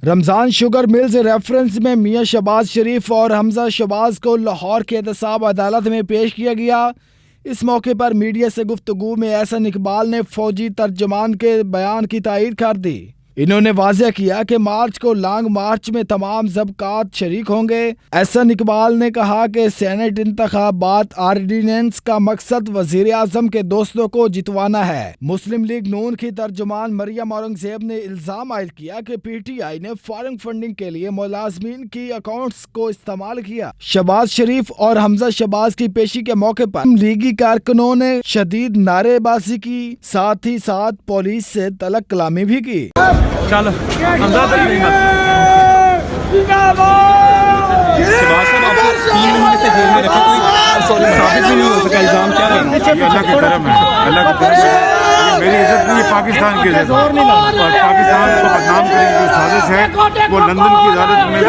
Ramzan sugar mills reference में मियां शहबाज शरीफ और हमजा शहबाज को लाहौर की एहतसाब अदालत में पेश किया गया। इस मौके पर मीडिया से गुफ्तगू में एहसन इकबाल ने फौजी तर्जमान के बयान की तायीद कर दी। इन्होंने वाज़ेह किया कि मार्च को लॉन्ग मार्च में तमाम ज़ब्कात शरीक होंगे। एहसन इकबाल ने कहा कि सेनेट इंतखाबात ऑर्डिनेंस का मकसद वज़ीर आज़म के दोस्तों को जितवाना है। मुस्लिम लीग नून की तर्जुमान मरियम औरंगज़ेब ने इल्ज़ाम आयद किया कि PTI ने फॉरेन फंडिंग के लिए मुलाज़मीन की अकाउंट्स को इस्तेमाल किया। शहबाज शरीफ और हमजा शहबाज की पेशी के मौके पर लीगी कारकुनों ने शदीद नारेबाजी की, साथ ही साथ पुलिस से तलब कलामी भी की। चल शहबाज साहब आपको 3 महीने से जेल में रखा, कोई सॉरी साबित भी नहीं हो सका, इल्जाम क्या है? अल्लाह का करम है, अल्लाह का करम है। मेरी इज्जत नहीं है पाकिस्तान की इज्जत, और पाकिस्तान को बदनाम करने की साजिश है। वो लंदन की अदालत में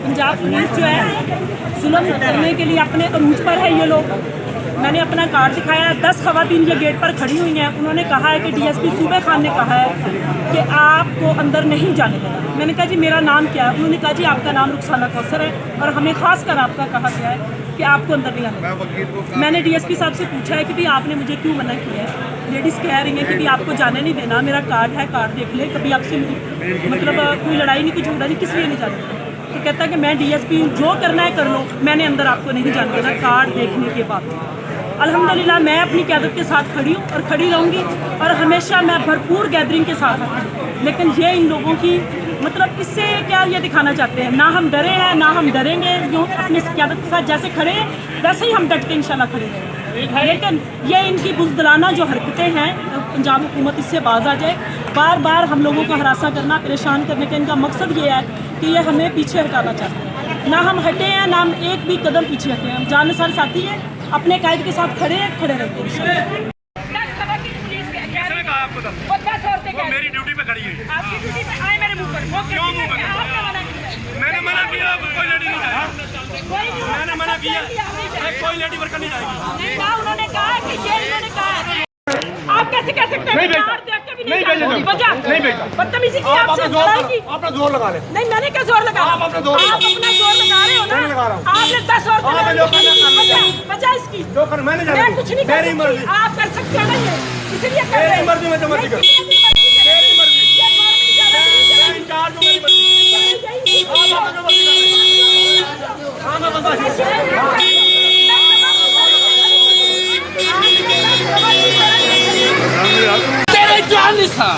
पंजाब पुलिस जो है जुल्म करने के लिए अपने अरूज पर है ये लोग। मैंने अपना कार्ड दिखाया है, 10 खवातीन ये गेट पर खड़ी हुई हैं। उन्होंने कहा है कि DSP सूबे खान ने कहा है कि आपको अंदर नहीं जाने देना। मैंने कहा जी मेरा नाम क्या है? उन्होंने कहा जी आपका नाम रुखसाना कौसर है और हमें खास कर आपका कहा गया है कि आपको अंदर नहीं आने देना। मैंने DSP साहब से पूछा है कि भाई आपने मुझे क्यों मना किया है? लेडीज़ कह रही हैं कि भाई आपको जाने नहीं देना, मेरा कार्ड है, कार्ड देख ले, कभी आपसे मतलब कोई लड़ाई नहीं, कोई झगड़ा नहीं, किस लिए नहीं जाने देना। तो कहता है कि मैं DSP जो करना है कर लो, मैंने अंदर आपको नहीं जाने देना कार्ड देखने के बाद। अल्हम्दुलिल्लाह मैं अपनी क़यादत के साथ खड़ी हूँ और खड़ी रहूँगी और हमेशा मैं भरपूर गैदरिंग के साथ हूँ। लेकिन ये इन लोगों की मतलब इससे क्या ये दिखाना चाहते हैं, ना हम डरे हैं ना हम डरेंगे, जो अपनी क़यादत के साथ जैसे खड़े हैं वैसे ही हम डट के इंशाल्लाह खड़े रहेंगे। लेकिन ये इनकी बुज़दिलाना जो हरकतें हैं, पंजाब हुकूमत इससे बाज आ जाए। बार बार हम लोगों को हरासा करना, परेशान करने का इनका मकसद ये है कि ये हमें पीछे हटाना चाहते हैं। ना हम हटे हैं ना हम एक भी कदम पीछे हटे हैं। हम जानसार साथी हैं, अपने कायद के साथ खड़े हैं, खड़े रहते हैं। मेरी ड्यूटी पे खड़ी है। आपकी ड्यूटी पे आए मेरे मुंह पर, वो क्यों मुंह पर? मैंने मना किया, कोई लेडी नहीं जाएगी। मैंने मना किया कोई लेडी वर्कर नहीं जाएगी। ना उन्होंने कहा कि ये इन्होंने कहा आप कैसे कह सकते हैं? नहीं भेजा, नहीं भेजा, नहीं भेजा। बदतमीजी की आपसे लड़ाई की। आपने जोर लगा ले। नहीं मैंने क्या जोर लगाया? आप अपना जोर लगा रहे हो ना? मैं लगा रहा हूँ। आपने 10 और वजह इसकी जो कर मैंने जाना, मैं कुछ नहीं कर मेरी मर्जी। सकती। आप कर सकते हो ना ये, इसलिए कर रहे मेरी हैं। मर्जी में तो मर्जी कर। मेरी मर्जी। ये गवर्नमेंट ज्यादा मैं इंचार्ज हूँ, मेरी मर्जी। आप अपना जो मर्जी करें। हाँ मैं बता तेरे जान निसा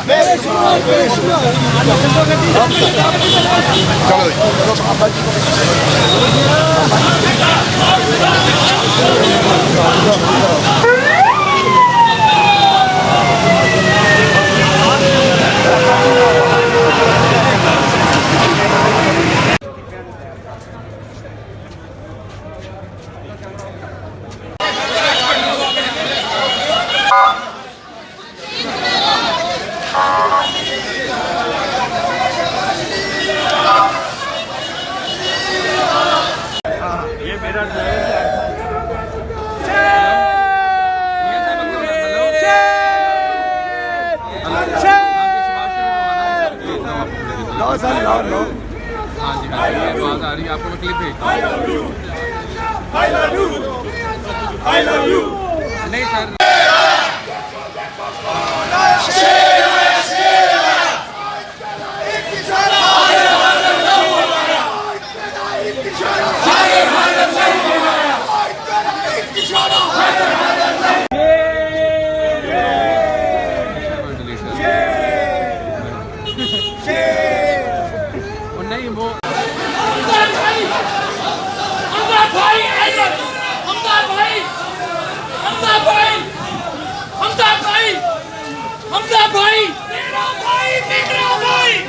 हाँ जी हाँ जी, आवाज़ आ रही है आपको, मैं क्लिप भेजता हूँ। नहीं सर हमजा भाई, हमजा भाई, हमजा भाई, मेरा भाई, मेरा भाई।